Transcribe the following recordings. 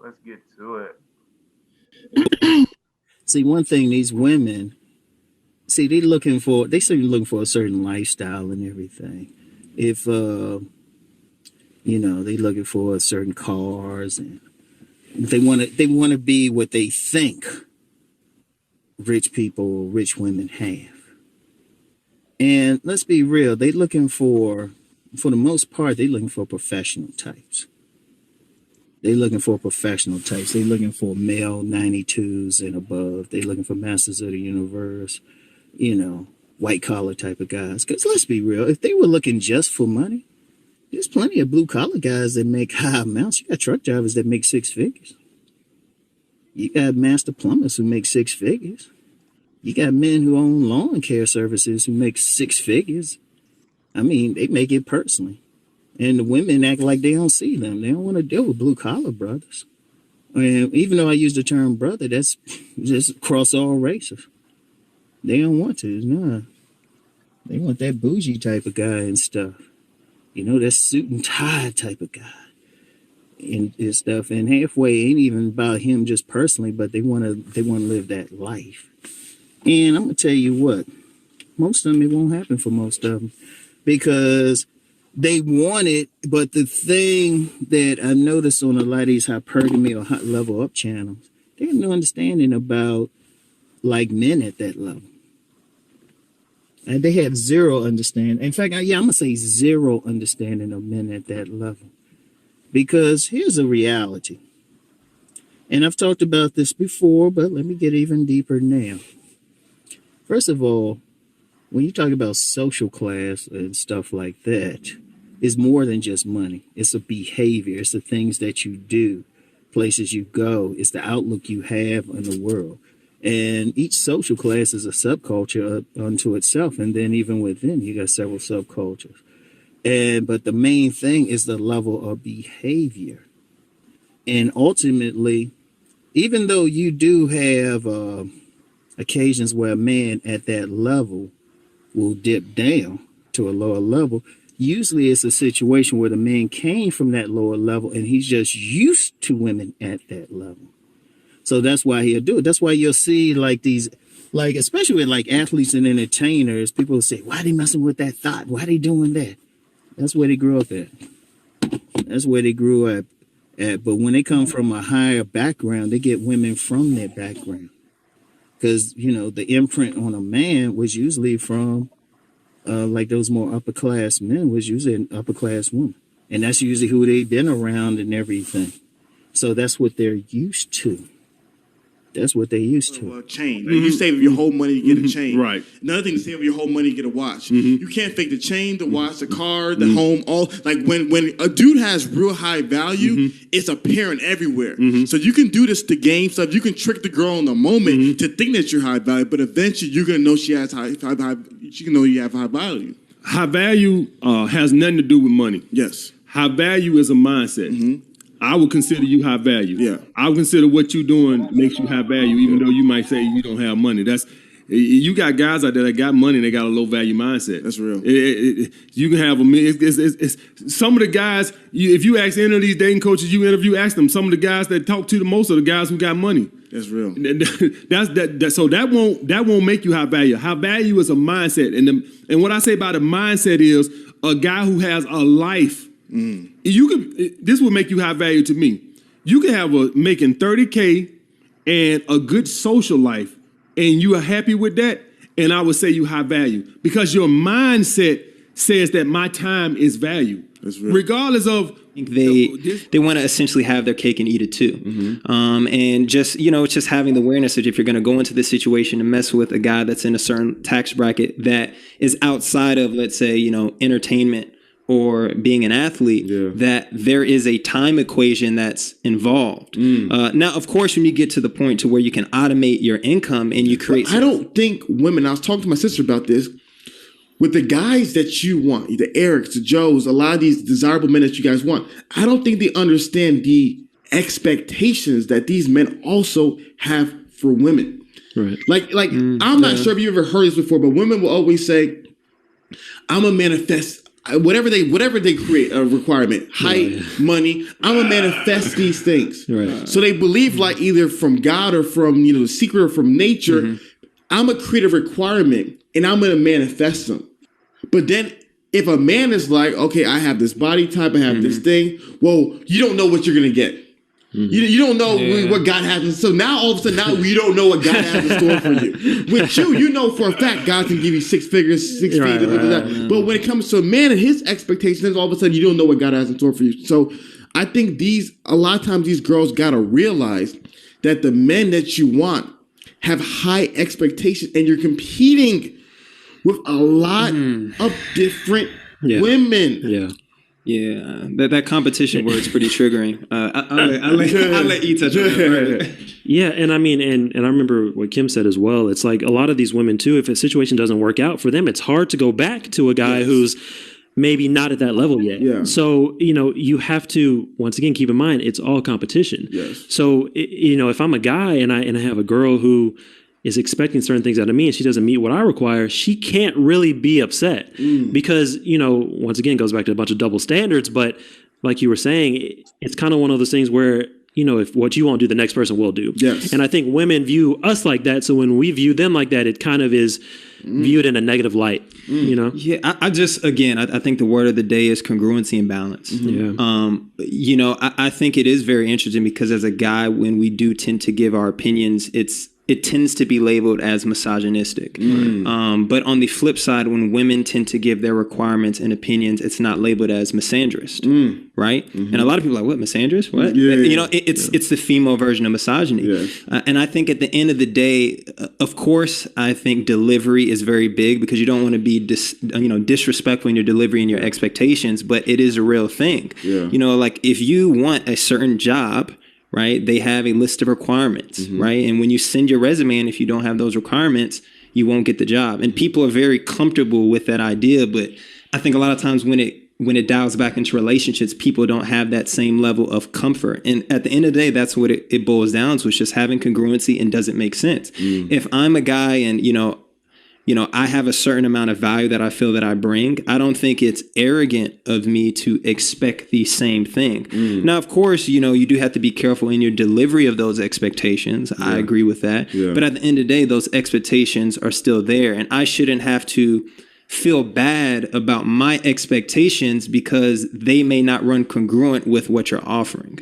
Let's get to it. See, one thing these women see, they seem looking for a certain lifestyle and everything. If they looking for certain cars and they want to be what they think rich people, rich women have. And let's be real, they looking for the most part, they looking for professional types. They looking for professional types. They looking for male 92s and above. They looking for masters of the universe, white collar type of guys. Because let's be real, if they were looking just for money, there's plenty of blue collar guys that make high amounts. You got truck drivers that make six figures. You got master plumbers who make six figures. You got men who own lawn care services who make six figures. I mean, they make it personally. And the women act like they don't see them. They don't want to deal with blue collar brothers. And even though I use the term brother, that's just across all races. They don't want to. Nah. They want that bougie type of guy and stuff. That suit and tie type of guy and stuff. And halfway ain't even about him just personally, but they want to live that life. And I'm gonna tell you what, most of them, it won't happen for most of them because they want it. But the thing that I noticed on a lot of these hypergamy or hot level up channels, they have no understanding about like men at that level. And they have zero understanding. In fact, I'm gonna say zero understanding of men at that level. Because here's a reality. And I've talked about this before, but let me get even deeper now. First of all, when you talk about social class and stuff like that, it's more than just money. It's a behavior. It's the things that you do, places you go. It's the outlook you have on the world. And each social class is a subculture unto itself. And then even within, you got several subcultures. But the main thing is the level of behavior. And ultimately, even though you do have occasions where a man at that level will dip down to a lower level, usually it's a situation where the man came from that lower level and he's just used to women at that level. So that's why he'll do it. That's why you'll see like these, like especially with like athletes and entertainers, people will say, why they messing with that thought? Why they doing that? That's where they grew up at. That's where they grew up at. But when they come from a higher background, they get women from their background. Because, the imprint on a man was usually from, like those more upper class men was usually an upper class woman. And that's usually who they've been around and everything. So that's what they're used to. That's what they used to. A chain. Like you save your whole money to get a chain. Right. Another thing to save your whole money to get a watch. You can't fake the chain, the watch, the car, the home. All like when a dude has real high value, it's apparent everywhere. So you can do this to gain stuff. You can trick the girl in the moment to think that you're high value, but eventually you're gonna know she has high. She can know you have high value. High value has nothing to do with money. Yes. High value is a mindset. I would consider you high value. Yeah. I would consider what you're doing makes you high value, even though you might say you don't have money. You got guys out there that got money and they got a low value mindset. That's real. You can have some of the guys. If you ask any of these dating coaches you interview, ask them. Some of the guys that talk to the most are the guys who got money. That's real. So that won't make you high value. High value is a mindset, and what I say about a mindset is a guy who has a life. This will make you high value to me. You can have making $30K and a good social life, and you are happy with that, and I would say you high value because your mindset says that my time is value. That's real. Regardless of they want to essentially have their cake and eat it too. And just it's just having the awareness that if you're going to go into this situation and mess with a guy that's in a certain tax bracket that is outside of, let's say, entertainment or being an athlete, that there is a time equation that's involved. Now, of course, when you get to the point to where you can automate your income and you create... I don't think women, I was talking to my sister about this, with the guys that you want, the Erics, the Joes, a lot of these desirable men that you guys want, I don't think they understand the expectations that these men also have for women. Right. I'm not sure if you ever heard this before, but women will always say, I'm a manifest whatever they create a requirement, height, money. I'm gonna manifest these things. Right. So they believe like either from God or from the secret or from nature. I'm gonna create a requirement and I'm gonna manifest them. But then if a man is like, okay, I have this body type, I have this thing. Well, you don't know what you're gonna get. You don't know what God has. So now all of a sudden, now you don't know what God has in store for you. With you know for a fact God can give you 6 figures, 6 feet. But when it comes to a man and his expectations, all of a sudden you don't know what God has in store for you. So I think a lot of times these girls gotta realize that the men that you want have high expectations, and you're competing with a lot of different women. Yeah. Yeah, that competition word is pretty triggering. I'll let you touch on that. Yeah, and I mean, and I remember what Kim said as well. It's like a lot of these women too, if a situation doesn't work out for them, it's hard to go back to a guy who's maybe not at that level yet. Yeah. So, you have to, once again, keep in mind, it's all competition. Yes. So, if I'm a guy and I have a girl who is expecting certain things out of me and she doesn't meet what I require, she can't really be upset because, once again, it goes back to a bunch of double standards. But like you were saying, it's kind of one of those things where, if what you won't do, the next person will do. Yes. And I think women view us like that. So when we view them like that, it kind of is viewed in a negative light, Yeah, I think the word of the day is congruency and balance. Yeah. I think it is very interesting because as a guy, when we do tend to give our opinions, it tends to be labeled as misogynistic. But on the flip side, when women tend to give their requirements and opinions, it's not labeled as misandrist, right? And a lot of people are like, what, misandrist? What? It's the female version of misogyny. Yeah. And I think at the end of the day, of course, I think delivery is very big because you don't want to be disrespectful in your delivery and your expectations, but it is a real thing. Yeah. Like if you want a certain job, right? They have a list of requirements, right? And when you send your resume in, if you don't have those requirements, you won't get the job. And people are very comfortable with that idea, but I think a lot of times when it dials back into relationships, people don't have that same level of comfort. And at the end of the day, that's what it boils down to. It's just having congruency and does it make sense? If I'm a guy and, I have a certain amount of value that I feel that I bring, I don't think it's arrogant of me to expect the same thing. Now, of course, you do have to be careful in your delivery of those expectations. I agree with that. Yeah. But at the end of the day, those expectations are still there. And I shouldn't have to feel bad about my expectations because they may not run congruent with what you're offering.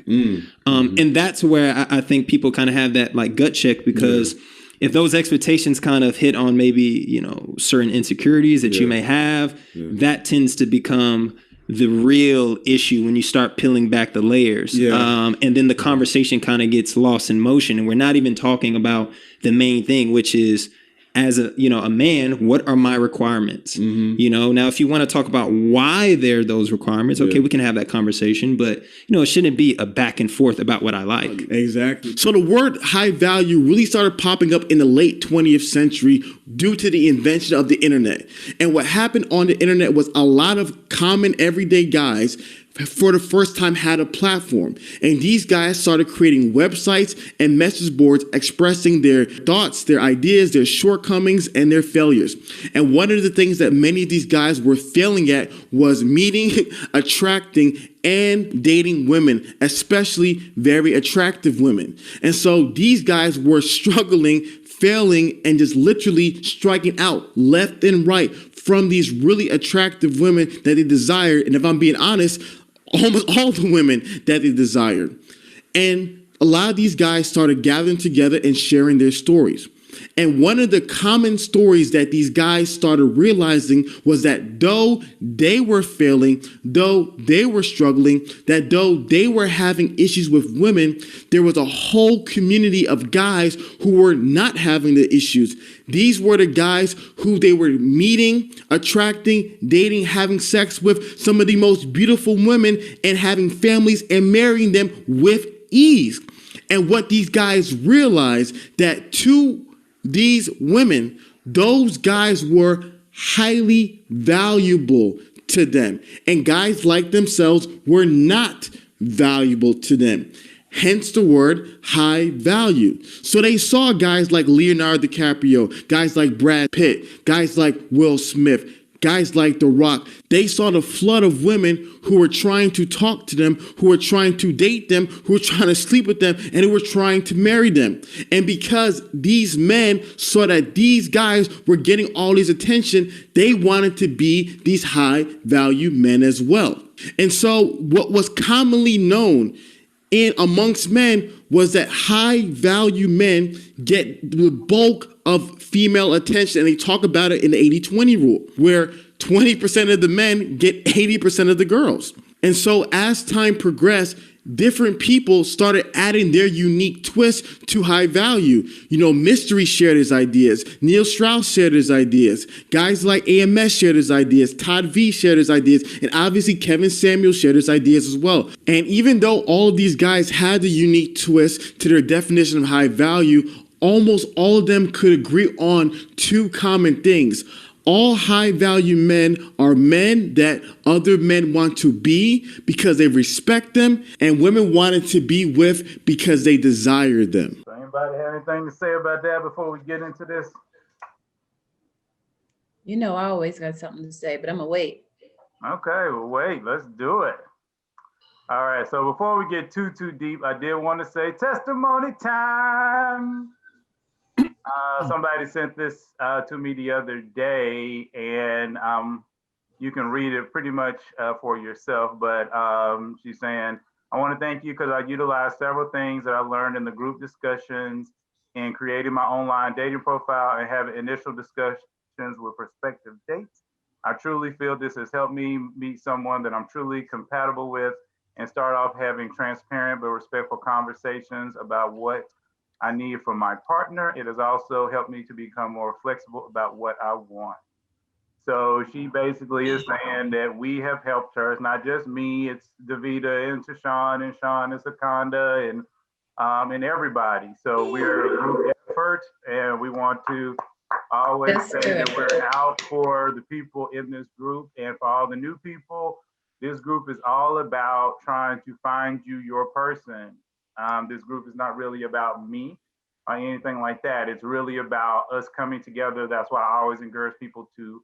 And that's where I think people kind of have that like gut check because if those expectations kind of hit on maybe, certain insecurities that you may have, that tends to become the real issue when you start peeling back the layers. And then the conversation kind of gets lost in motion. And we're not even talking about the main thing, which is as a man, what are my requirements? Now, if you want to talk about why they're those requirements, okay, we can have that conversation, but it shouldn't be a back and forth about what I like. Exactly. So the word high value really started popping up in the late 20th century due to the invention of the internet. And what happened on the internet was a lot of common everyday guys for the first time had a platform. And these guys started creating websites and message boards expressing their thoughts, their ideas, their shortcomings, and their failures. And one of the things that many of these guys were failing at was meeting, attracting, and dating women, especially very attractive women. And so these guys were struggling, failing, and just literally striking out left and right from these really attractive women that they desired. And if I'm being honest, almost all the women that they desired. And a lot of these guys started gathering together and sharing their stories. And one of the common stories that these guys started realizing was that though they were failing, though they were struggling, that though they were having issues with women, there was a whole community of guys who were not having the issues. These were the guys who they were meeting, attracting, dating, having sex with some of the most beautiful women and having families and marrying them with ease. And what these guys realized that to these women, those guys were highly valuable to them. And guys like themselves were not valuable to them. Hence the word high value. So they saw guys like Leonardo DiCaprio, guys like Brad Pitt, guys like Will Smith, guys like The Rock. They saw the flood of women who were trying to talk to them, who were trying to date them, who were trying to sleep with them, and who were trying to marry them. And because these men saw that these guys were getting all this attention, they wanted to be these high value men as well. And so what was commonly known in amongst men was that high value men get the bulk of female attention. And they talk about it in the 80-20 rule, where 20% of the men get 80% of the girls. And so as time progressed, different people started adding their unique twist to high value. You know, Mystery shared his ideas. Neil Strauss shared his ideas. Guys like AMS shared his ideas. Todd V shared his ideas. And obviously Kevin Samuels shared his ideas as well. And even though all of these guys had the unique twist to their definition of high value, almost all of them could agree on two common things. All high value men are men that other men want to be because they respect them, and women wanted to be with because they desire them. So anybody have anything to say about that before we get into this? You know, I always got something to say, but I'm gonna wait. Okay, well, wait, let's do it. All right, so before we get too deep, I did want to say testimony time. Somebody sent this to me the other day, and you can read it pretty much for yourself, but she's saying, I want to thank you because I utilized several things that I learned in the group discussions in creating my online dating profile and having initial discussions with prospective dates. I truly feel this has helped me meet someone that I'm truly compatible with and start off having transparent but respectful conversations about what I need from my partner. It has also helped me to become more flexible about what I want. So she basically is saying that we have helped her. It's not just me, it's Davida and Tashawn and Sean and Sakanda and everybody. So we're a group effort, and we want to always say that we're out for the people in this group, and for all the new people, this group is all about trying to find you your person. This group is not really about me or anything like that. It's really about us coming together. That's why I always encourage people to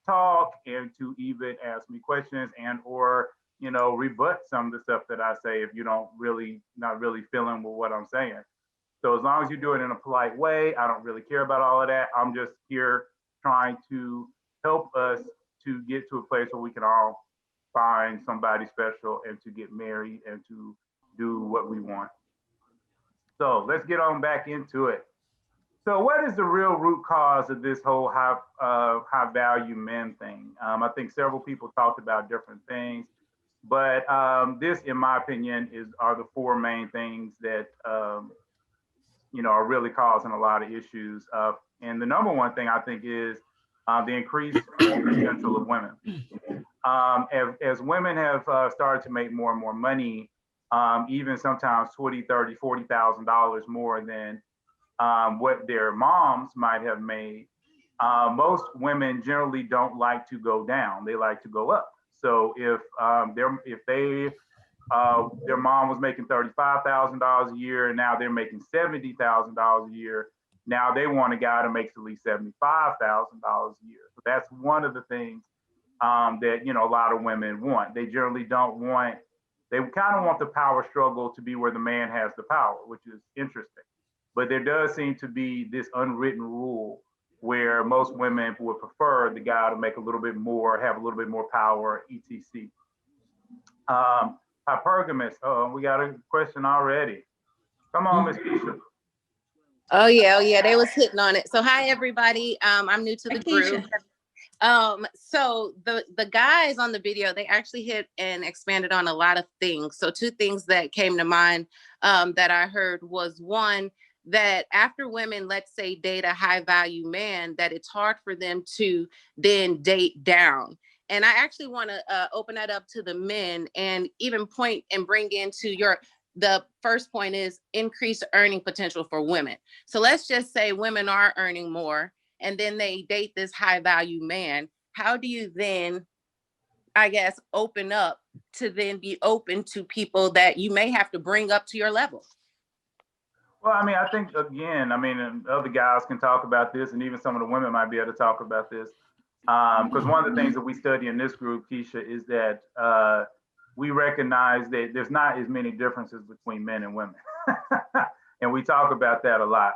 talk and to even ask me questions and or, you know, rebut some of the stuff that I say if you don't really, not really feeling with what I'm saying. So as long as you do it in a polite way, I don't really care about all of that. I'm just here trying to help us to get to a place where we can all find somebody special and to get married and to do what we want. So let's get on back into it. So what is the real root cause of this whole high value men thing? I think several people talked about different things, but this, in my opinion, are the four main things that you know, are really causing a lot of issues. And the number one thing I think is the increased potential of women. As women have started to make more and more money, even sometimes $20,000, $30,000, $40,000 more than what their moms might have made. Most women generally don't like to go down; they like to go up. So if their mom was making $35,000 a year, and now they're making $70,000 a year, now they want a guy that makes at least $75,000 a year. So that's one of the things that, you know, a lot of women want. They generally don't want. They kind of want the power struggle to be where the man has the power, which is interesting. But there does seem to be this unwritten rule where most women would prefer the guy to make a little bit more, have a little bit more power, etc. Hypergamous. Oh, we got a question already. Come on, Miss Keisha. Oh yeah, they was hitting on it. So hi everybody. I'm new to the group. So the guys on the video, they actually hit and expanded on a lot of things. So two things that came to mind that I heard was, one, that after women, let's say, date a high value man, that it's hard for them to then date down. And I actually want to open that up to the men and even point and bring into the first point is increased earning potential for women. So let's just say women are earning more, and then they date this high value man. How do you then, I guess, open up to then be open to people that you may have to bring up to your level? Well, I mean, I think, again, I mean, and other guys can talk about this, and even some of the women might be able to talk about this. Because one of the things that we study in this group, Keisha, is that we recognize that there's not as many differences between men and women. And we talk about that a lot.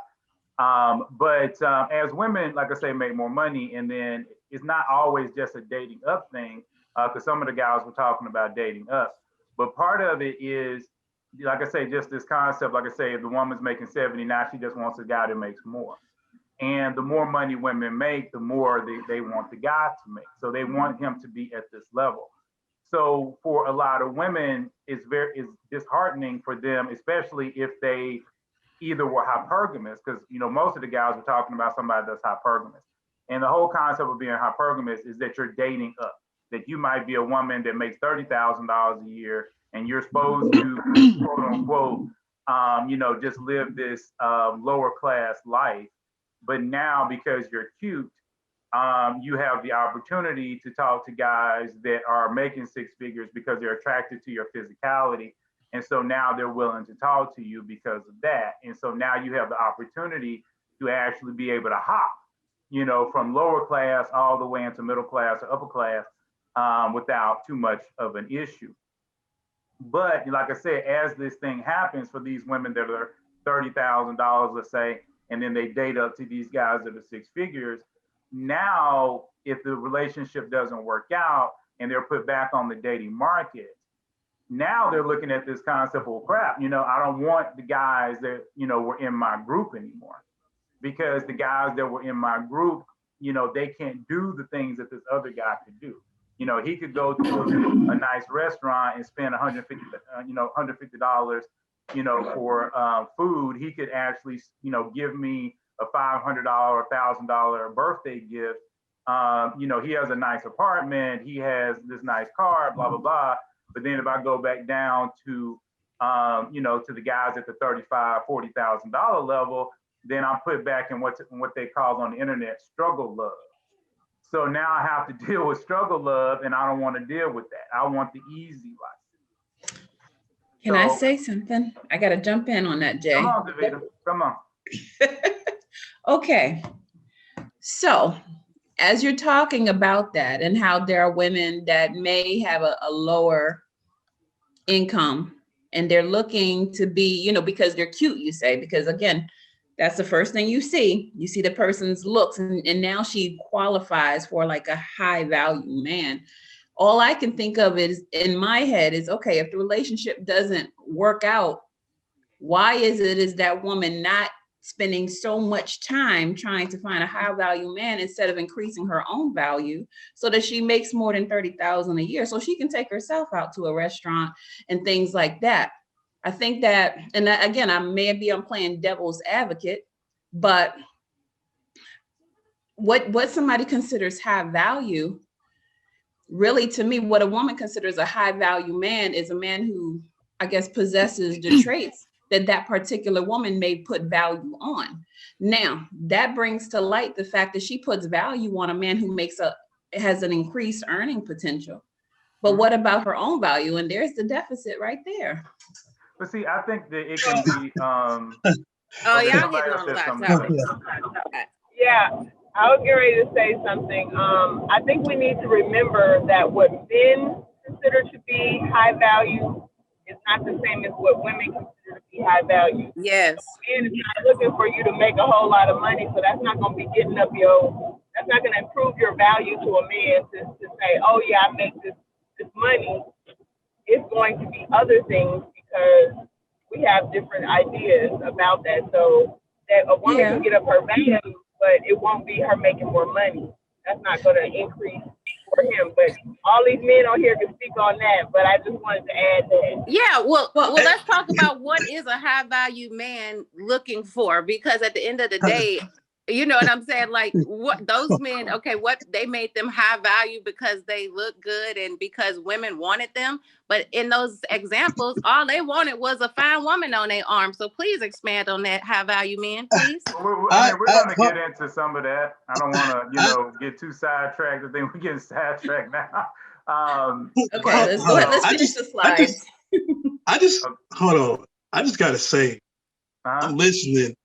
But as women, like I say, make more money, and then it's not always just a dating up thing, because some of the guys were talking about dating up. But part of it is, like I say, just this concept, like I say, if the woman's making 70, now she just wants a guy that makes more. And the more money women make, the more they want the guy to make. So they want him to be at this level. So for a lot of women, it's disheartening for them, especially if they either were hypergamous, because most of the guys were talking about somebody that's hypergamous. And the whole concept of being hypergamous is that you're dating up, that you might be a woman that makes $30,000 a year, and you're supposed to, quote unquote, just live this lower class life. But now, because you're cute, you have the opportunity to talk to guys that are making six figures because they're attracted to your physicality. And so now they're willing to talk to you because of that. And so now you have the opportunity to actually be able to hop, from lower class all the way into middle class or upper class without too much of an issue. But like I said, as this thing happens for these women that are $30,000, let's say, and then they date up to these guys that are six figures, now if the relationship doesn't work out and they're put back on the dating market, now they're looking at this concept of crap, I don't want the guys that, were in my group anymore, because the guys that were in my group, they can't do the things that this other guy could do. He could go to a nice restaurant and spend $150, for food. He could actually, give me a $500, $1,000 birthday gift. He has a nice apartment. He has this nice car, blah, blah, blah. But then if I go back down to, to the guys at the $35,000, $40,000 level, then I'm put back in what they call on the internet struggle love. So now I have to deal with struggle love, and I don't want to deal with that. I want the easy life. Can I say something? I got to jump in on that, Jay. Come on, Davida. Come on. Okay. So as you're talking about that and how there are women that may have a lower income and they're looking to be, because they're cute, you say, because again, that's the first thing you see. You see the person's looks, and now she qualifies for like a high value man. All I can think of is in my head is, okay, if the relationship doesn't work out, why is that woman not spending so much time trying to find a high value man instead of increasing her own value so that she makes more than $30,000 a year so she can take herself out to a restaurant and things like that? I think that, and that, again, I'm playing devil's advocate, but what somebody considers high value, really, to me, what a woman considers a high value man is a man who, I guess, possesses the traits that particular woman may put value on. Now, that brings to light the fact that she puts value on a man who has an increased earning potential. But what about her own value? And there's the deficit right there. But see, I think that it can be. Oh, y'all getting on the topic. Yeah, I was getting ready to say something. I think we need to remember that what men consider to be high value is not the same as what women consider to be high value. Yes. Men is not looking for you to make a whole lot of money, so that's not going to be getting up that's not going to improve your value to a man to say, oh yeah, I make this money. It's going to be other things because we have different ideas about that. So that a woman can get up her value, but it won't be her making more money. That's not going to increase for him. But all these men on here can speak on that. But I just wanted to add that. Yeah, well, let's talk about what is a high value man looking for, because at the end of the day, you know what I'm saying? Like, what those men, okay, what they made them high value because they look good and because women wanted them. But in those examples, all they wanted was a fine woman on their arm. So please expand on that, high value men, please. We're going to get into some of that. I don't want to, get too sidetracked. I think we're getting sidetracked now. Okay, let's go ahead. Let's finish the slides. Hold on. I just got to say, I'm listening.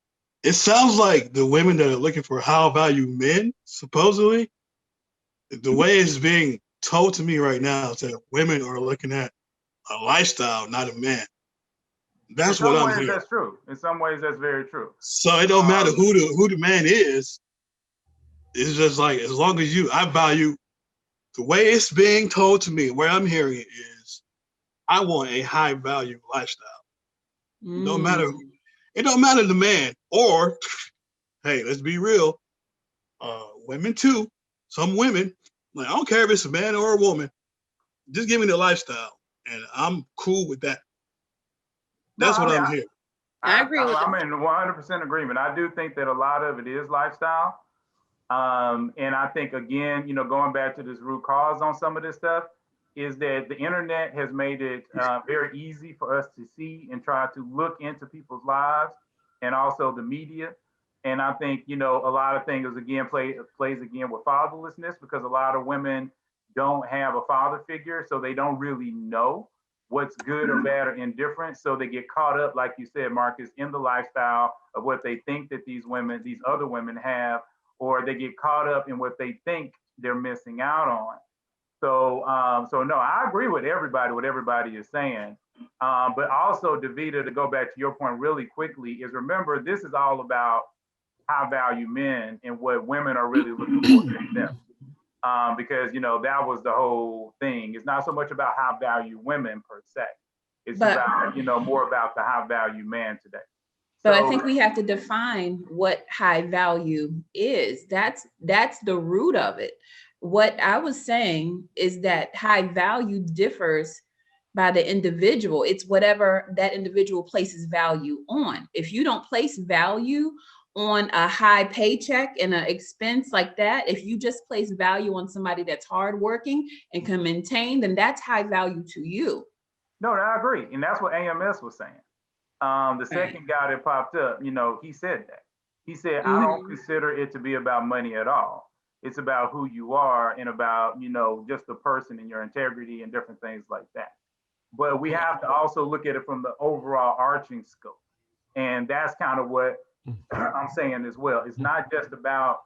It sounds like the women that are looking for high value men, supposedly, the way it's being told to me right now is that women are looking at a lifestyle, not a man. That's what I'm hearing. That's true. In some ways, that's very true. So it don't matter who the man is. It's just like, as long as I value the way it's being told to me, where I'm hearing it is, I want a high value lifestyle. It don't matter the man, or hey, let's be real, women too. Some women, like, I don't care if it's a man or a woman, just give me the lifestyle, and I'm cool with that. That's what I'm hearing. I agree with I'm in 100% agreement. I do think that a lot of it is lifestyle. And I think, again, going back to this root cause on some of this stuff, is that the internet has made it very easy for us to see and try to look into people's lives, and also the media. And I think, a lot of things, again, plays again with fatherlessness, because a lot of women don't have a father figure, so they don't really know what's good or bad or indifferent. So they get caught up, like you said, Marcus, in the lifestyle of what they think that these other women have, or they get caught up in what they think they're missing out on. So no, I agree with what everybody is saying. But also, Davida, to go back to your point really quickly, is remember, this is all about high value men and what women are really looking for in them. Because, that was the whole thing. It's not so much about high value women per se. It's about, more about the high value man today. But I think we have to define what high value is. That's the root of it. What I was saying is that high value differs by the individual. It's whatever that individual places value on. If you don't place value on a high paycheck and an expense like that, if you just place value on somebody that's hardworking and can maintain, then that's high value to you. No, I agree. And that's what AMS was saying. The second guy that popped up, he said that. He said, I don't consider it to be about money at all. It's about who you are and about, just the person and your integrity and different things like that. But we have to also look at it from the overall arching scope. And that's kind of what I'm saying as well. It's not just about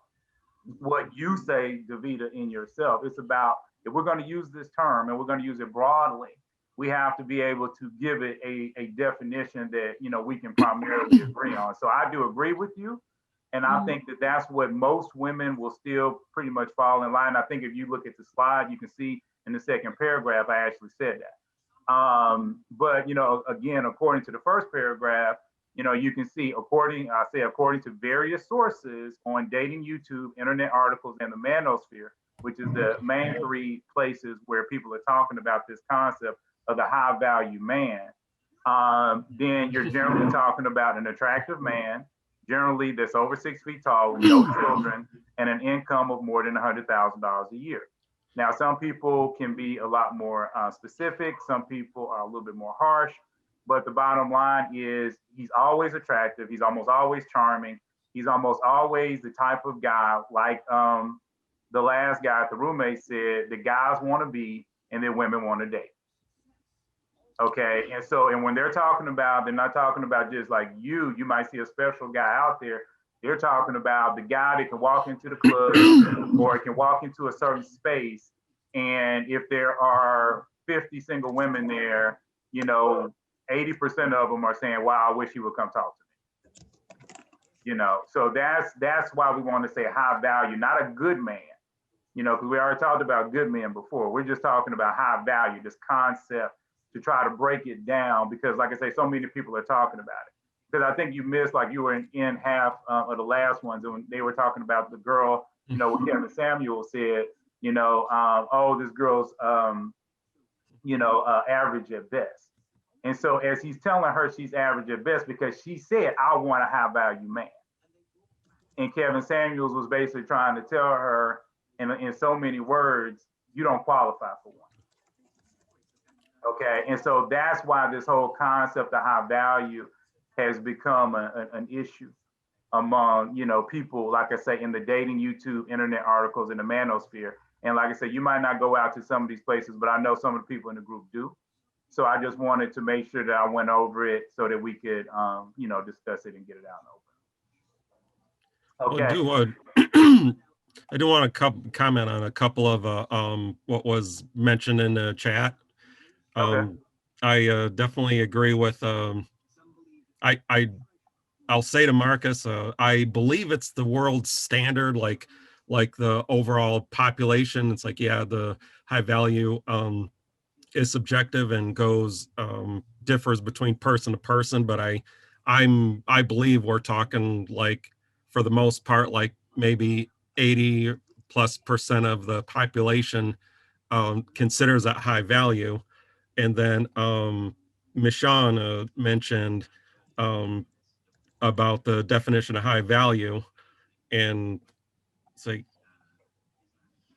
what you say, Davida, in yourself. It's about, if we're going to use this term and we're going to use it broadly, we have to be able to give it a definition that, we can primarily agree on. So I do agree with you. And I think that that's what most women will still pretty much fall in line. I think if you look at the slide, you can see in the second paragraph, I actually said that. But, again, according to the first paragraph, you can see, according to various sources on dating YouTube, internet articles, and the manosphere, which is the main three places where people are talking about this concept of the high value man, then you're generally talking about an attractive man, generally that's over 6 feet tall, with no children, and an income of more than $100,000 a year. Now, some people can be a lot more specific. Some people are a little bit more harsh. But the bottom line is, he's always attractive. He's almost always charming. He's almost always the type of guy, like the last guy, the roommate said, the guys want to be and then women want to date. Okay, and when they're talking about, they're not talking about just like you might see a special guy out there. They're talking about the guy that can walk into the club or can walk into a certain space. And if there are 50 single women there, 80% of them are saying, wow, I wish he would come talk to me. So that's why we want to say high value, not a good man, because we already talked about good men before. We're just talking about high value, this concept, to try to break it down, because like I say, so many people are talking about it. Because I think you missed, like you were in half of the last ones, and they were talking about the girl, what Kevin Samuel said, oh, this girl's, average at best. And so as he's telling her she's average at best, because she said, I want a high value man. And Kevin Samuels was basically trying to tell her in so many words, you don't qualify for one. Okay, and so that's why this whole concept of high value has become an issue among, people, like I say, in the dating YouTube, internet articles, in the manosphere. And like I said, you might not go out to some of these places, but I know some of the people in the group do. So I just wanted to make sure that I went over it so that we could, discuss it and get it out in the open. Okay. Well, I do want to comment on a couple of what was mentioned in the chat. Okay. I definitely agree with. I'll say to Marcus, I believe it's the world standard, like the overall population. It's like, yeah, the high value is subjective and goes differs between person to person, but I believe we're talking, like, for the most part, like maybe 80+% of the population considers that high value. And then Michonne mentioned about the definition of high value, and it's like,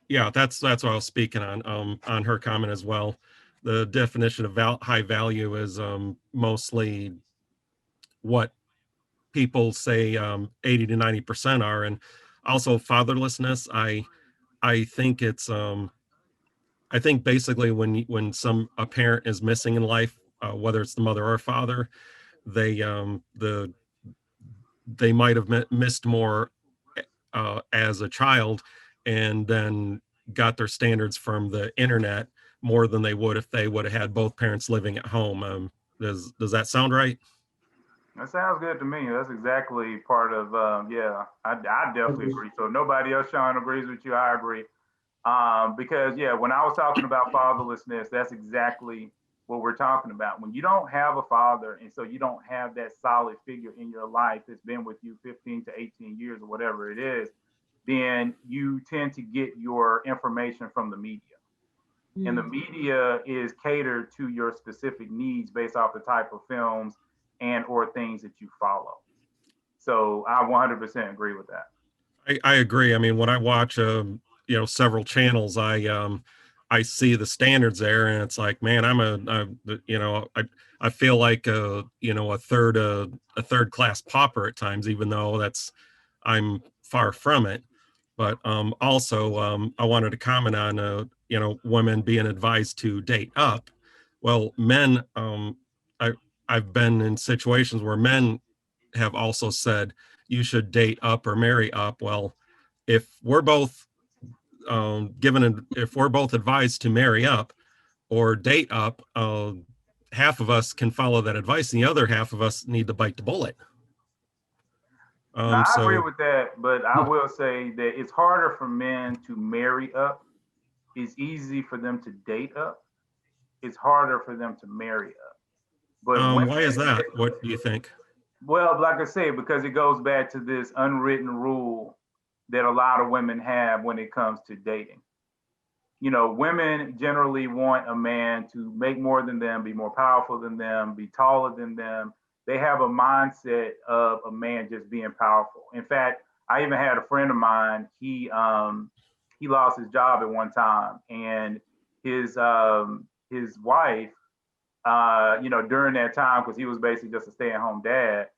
yeah, that's what I was speaking on her comment as well. The definition of high value is mostly what people say 80 to 90% are. And also fatherlessness, I think it's I think basically when a parent is missing in life, whether it's the mother or father, they they might have missed more as a child, and then got their standards from the internet more than they would if they would have had both parents living at home. Does that sound right? That sounds good to me. That's exactly part of, yeah, I definitely agree. So if nobody else, Sean, agrees with you, I agree. Because, yeah, when I was talking about fatherlessness, that's exactly what we're talking about. When you don't have a father, and so you don't have that solid figure in your life that's been with you 15 to 18 years or whatever it is, then you tend to get your information from the media. And the media is catered to your specific needs based off the type of films and or things that you follow. So I 100% agree with that. I agree. I mean, when I watch several channels, I see the standards there, and it's like, man, I feel like a third class pauper at times, even though I'm far from it. But also I wanted to comment on women being advised to date up. Well, men, I've been in situations where men have also said you should date up or marry up. Well, if we're both if we're both advised to marry up or date up, half of us can follow that advice, and the other half of us need to bite the bullet. I agree with that, but I will say that it's harder for men to marry up. It's easy for them to date up. It's harder for them to marry up. But why is that? What do you think? Well, like I said, because it goes back to this unwritten rule that a lot of women have when it comes to dating. You know, women generally want a man to make more than them, be more powerful than them, be taller than them. They have a mindset of a man just being powerful. In fact, I even had a friend of mine, he lost his job at one time, and his wife, during that time, because he was basically just a stay-at-home dad,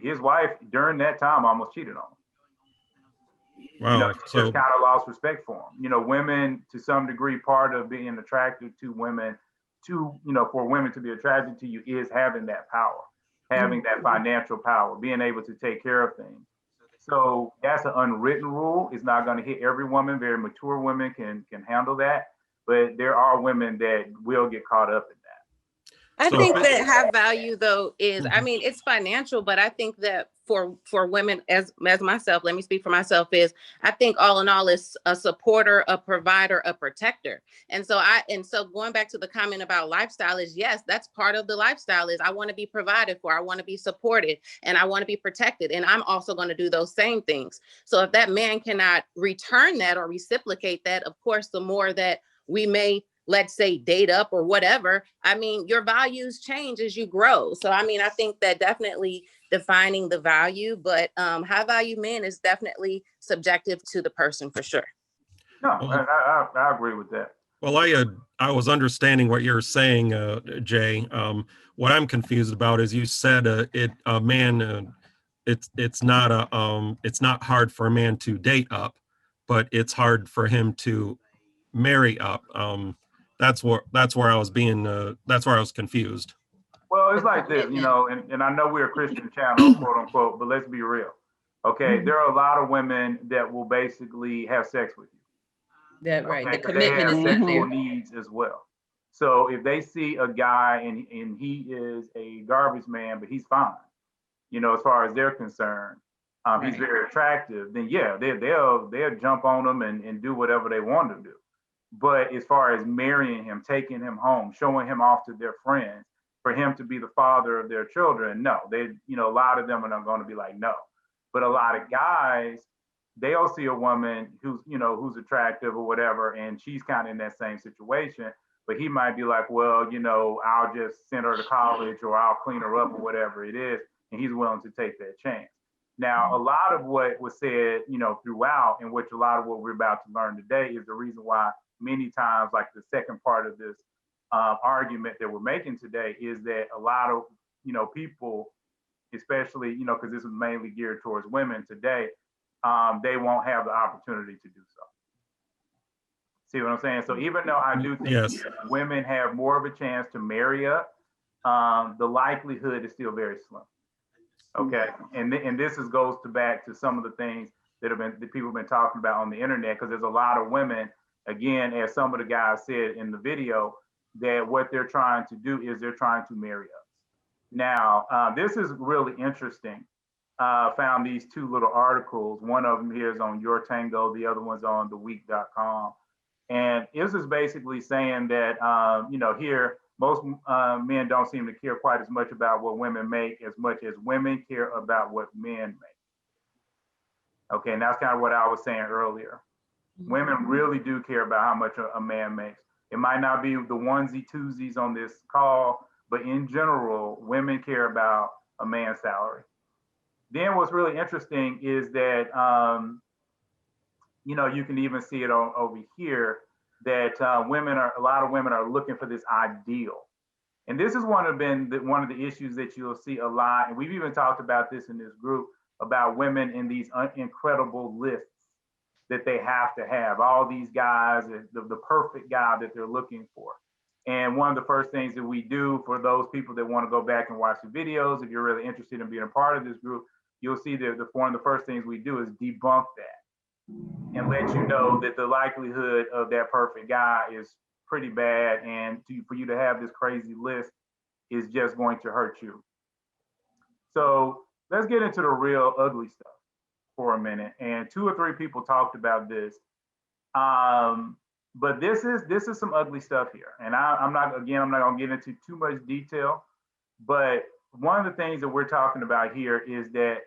his wife during that time almost cheated on him. Wow. Just kind of lost respect for him. Women, to some degree, part of being attracted to women, for women to be attracted to you is having that power, having that financial power, being able to take care of things. So that's an unwritten rule. It's not going to hit every woman. Very mature women can handle that, but there are women that will get caught up in that. I think that high value, though, is, I mean, it's financial, but I think that for women as myself, let me speak for myself, is I think all in all is a supporter, a provider, a protector. And so going back to the comment about lifestyle is, yes, that's part of the lifestyle is I want to be provided for, I want to be supported, and I want to be protected. And I'm also going to do those same things. So if that man cannot return that or reciprocate that, of course, the more that we may, let's say, date up or whatever, I mean, your values change as you grow. So, I mean, I think that definitely defining the value, but high value men is definitely subjective to the person for sure. No, I agree with that. Well, I was understanding what you're saying, Jay. What I'm confused about is you said it's not hard for a man to date up, but it's hard for him to marry up. That's where I was confused. Well, it's like this, and I know we're a Christian channel, quote unquote, but let's be real. Okay, there are a lot of women that will basically have sex with you. That right. Okay, The 'cause they commitment have is sexual there. needs as well. So if they see a guy and he is a garbage man, but he's fine, you know, as far as they're concerned, he's Right. very attractive, then yeah, they'll jump on him and do whatever they want to do. But as far as marrying him, taking him home, showing him off to their friends, for him to be the father of their children, no, you know, a lot of them are not going to be like, no. But a lot of guys, they'll see a woman who's, you know, who's attractive or whatever, and she's kind of in that same situation. But he might be like, well, you know, I'll just send her to college or I'll clean her up or whatever it is. And he's willing to take that chance. Now, a lot of what was said, you know, throughout, and which a lot of what we're about to learn today is the reason why many times, like the second part of this argument that we're making today, is that a lot of, you know, people, especially, you know, because this is mainly geared towards women today, they won't have the opportunity to do so. See what I'm saying? So even though I do think Yes. women have more of a chance to marry up, the likelihood is still very slim. Okay, and this goes back to some of the things that people have been talking about on the internet, because there's a lot of women, again, as some of the guys said in the video, that what they're trying to do is they're trying to marry us. Now, this is really interesting. Found these two little articles. One of them here is on Your Tango, the other one's on theweek.com. And this is basically saying that, you know, here, most men don't seem to care quite as much about what women make as much as women care about what men make. Okay, and that's kind of what I was saying earlier. Women really do care about how much a man makes. It might not be the onesie twosies on this call, but in general, women care about a man's salary. Then what's really interesting is that, you know, you can even see it over here, that a lot of women are looking for this ideal. And this is one of the issues that you'll see a lot. And we've even talked about this in this group, about women in these incredible lists that they have to have. All these guys, the perfect guy that they're looking for. And one of the first things that we do for those people that want to go back and watch the videos, if you're really interested in being a part of this group, you'll see that one of the first things we do is debunk that and let you know that the likelihood of that perfect guy is pretty bad, and for you to have this crazy list is just going to hurt you. So let's get into the real ugly stuff for a minute. And 2 or 3 people talked about this, but this is some ugly stuff here. And I'm not going to get into too much detail, but one of the things that we're talking about here is that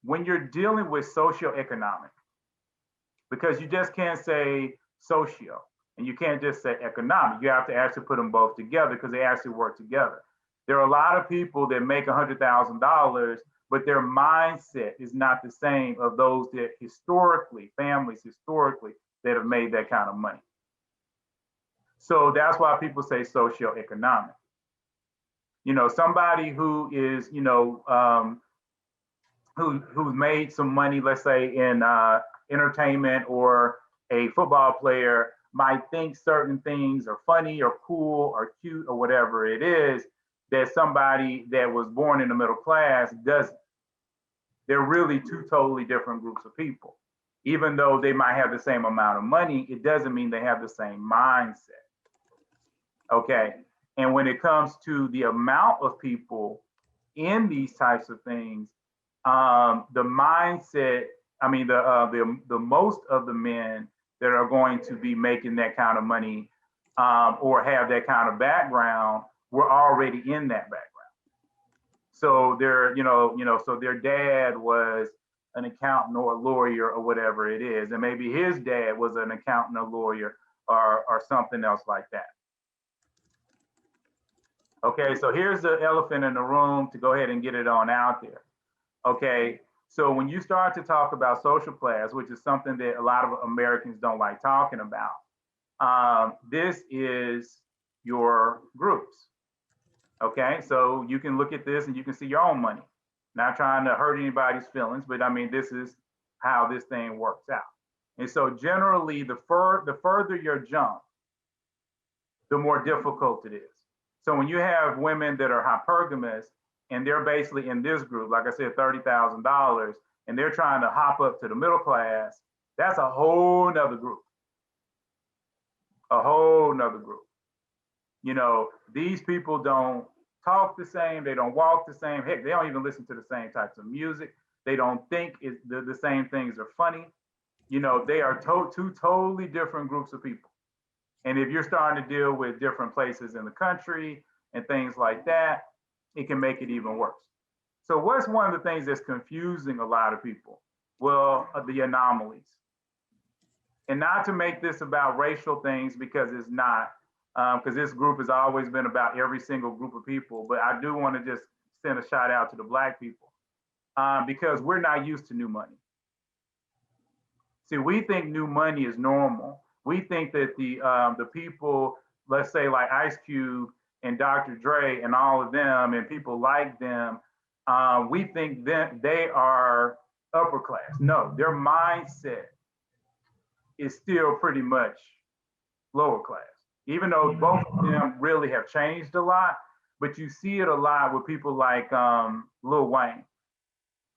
when you're dealing with socioeconomic, because you just can't say socio and you can't just say economic, you have to actually put them both together because they actually work together. There are a lot of people that make $100,000, but their mindset is not the same of those that families historically, that have made that kind of money. So that's why people say socioeconomic. You know, somebody who is, you know, who's made some money, let's say in entertainment, or a football player might think certain things are funny or cool or cute or whatever it is, that somebody that was born in the middle class doesn't. They're really 2 totally different groups of people. Even though they might have the same amount of money, it doesn't mean they have the same mindset. Okay. And when it comes to the amount of people in these types of things, the mindset, I mean, the most of the men that are going to be making that kind of money, or have that kind of background, were already in that background. So so their dad was an accountant or a lawyer or whatever it is, and maybe his dad was an accountant, a lawyer, or something else like that. Okay, so here's the elephant in the room, to go ahead and get it on out there. Okay, so when you start to talk about social class, which is something that a lot of Americans don't like talking about, this is your groups. Okay, so you can look at this and you can see your own money. Not trying to hurt anybody's feelings, but I mean, this is how this thing works out. And so generally, the further your jump, the more difficult it is. So when you have women that are hypergamous, and they're basically in this group, like I said, $30,000, and they're trying to hop up to the middle class, that's a whole nother group. A whole nother group. You know, these people don't talk the same, they don't walk the same, heck, they don't even listen to the same types of music. They don't think the same things are funny. You know, they are two totally different groups of people. And if you're starting to deal with different places in the country and things like that, it can make it even worse. So what's one of the things that's confusing a lot of people? Well, the anomalies. And not to make this about racial things, because it's not, because this group has always been about every single group of people. But I do want to just send a shout out to the Black people, because we're not used to new money. See, we think new money is normal. We think that the people, let's say like Ice Cube and Dr. Dre and all of them and people like them, we think that they are upper class. No, their mindset is still pretty much lower class, even though both of them really have changed a lot. But you see it a lot with people like Lil Wayne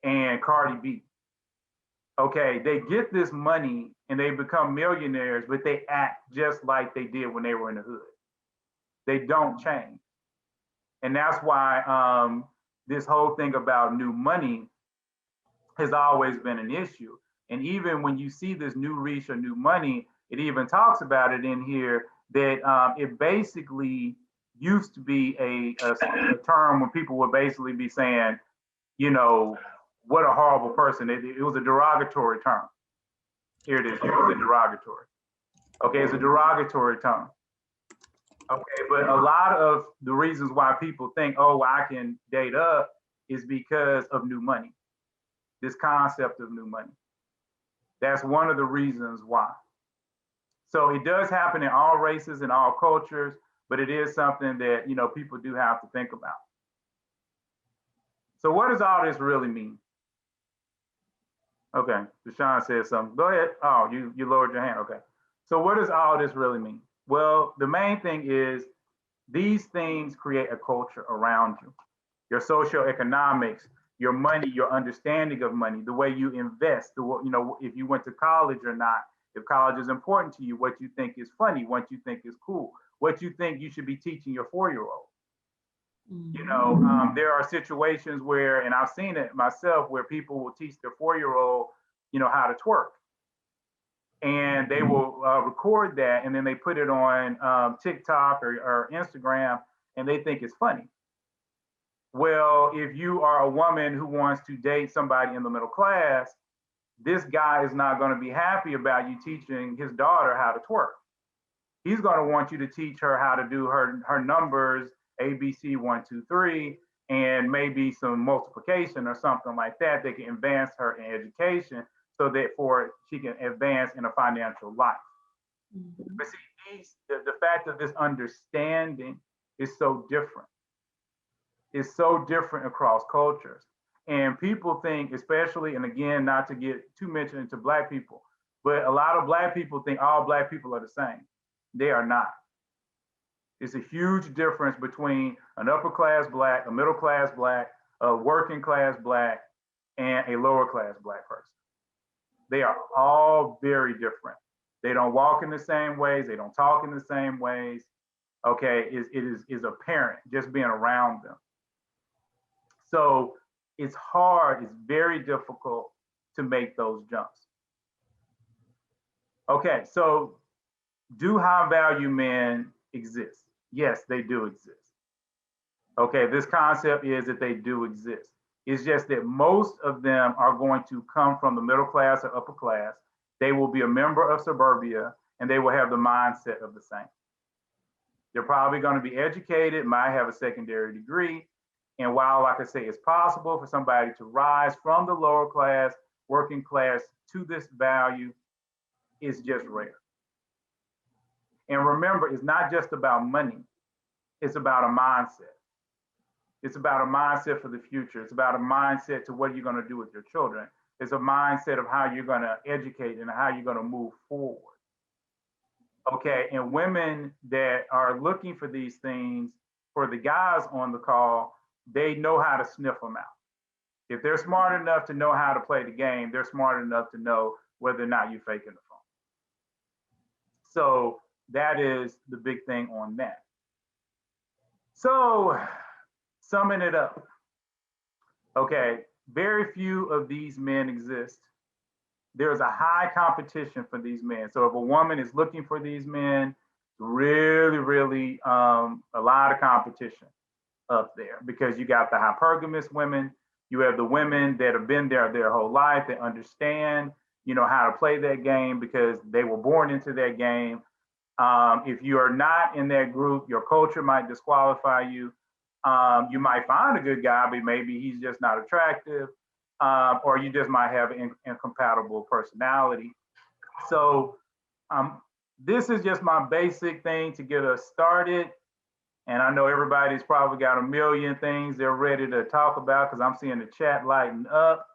and Cardi B. Okay, they get this money and they become millionaires, but they act just like they did when they were in the hood. They don't change. And that's why this whole thing about new money has always been an issue. And even when you see this new reach or new money, it even talks about it in here that it basically used to be a term when people would basically be saying, you know, what a horrible person. It was a derogatory term. Here it is. It was a derogatory. Okay, it's a derogatory term. Okay, but a lot of the reasons why people think, oh, I can date up is because of new money. This concept of new money. That's one of the reasons why. So it does happen in all races and all cultures, but it is something that, you know, people do have to think about. So what does all this really mean? Okay, Deshaun said something. Go ahead. Oh, you lowered your hand. Okay. So what does all this really mean? Well, the main thing is these things create a culture around you. Your socioeconomics, your money, your understanding of money, the way you invest, you know, if you went to college or not, if college is important to you, what you think is funny, what you think is cool, what you think you should be teaching your 4-year-old. You know, there are situations where, and I've seen it myself, where people will teach their 4-year-old, you know, how to twerk. And they will record that and then they put it on TikTok or Instagram and they think it's funny. Well, if you are a woman who wants to date somebody in the middle class, this guy is not going to be happy about you teaching his daughter how to twerk. He's going to want you to teach her how to do her numbers, ABC 1, 2, 3, and maybe some multiplication or something like that that can advance her in education so that she can advance in a financial life. But see, the fact of this understanding is so different. It's so different across cultures. And people think, especially, and again, not to get too much into Black people, but a lot of Black people think all Black people are the same. They are not. It's a huge difference between an upper class Black, a middle class Black, a working class Black, and a lower class Black person. They are all very different. They don't walk in the same ways. They don't talk in the same ways. Okay, it is apparent just being around them. So it's hard, it's very difficult to make those jumps. Okay, so do high value men exist? Yes, they do exist. Okay, this concept is that they do exist. It's just that most of them are going to come from the middle class or upper class. They will be a member of suburbia and they will have the mindset of the same. They're probably going to be educated, might have a secondary degree. And while, like I say, it's possible for somebody to rise from the lower class, working class to this value, it's just rare. And remember, it's not just about money. It's about a mindset. It's about a mindset for the future. It's about a mindset to what you're going to do with your children. It's a mindset of how you're going to educate and how you're going to move forward. Okay, and women that are looking for these things, for the guys on the call, they know how to sniff them out. If they're smart enough to know how to play the game, they're smart enough to know whether or not you're faking the phone. So that is the big thing on that. So summing it up, okay, very few of these men exist. There's a high competition for these men. So if a woman is looking for these men, really, a lot of competition up there, because you got the hypergamous women, you have the women that have been there their whole life, that understand, how to play that game because they were born into that game. If you are not in that group, your culture might disqualify you. You might find a good guy, but maybe he's just not attractive, or you just might have an incompatible personality. So this is just my basic thing to get us started. And I know everybody's probably got a million things they're ready to talk about because I'm seeing the chat lighten up.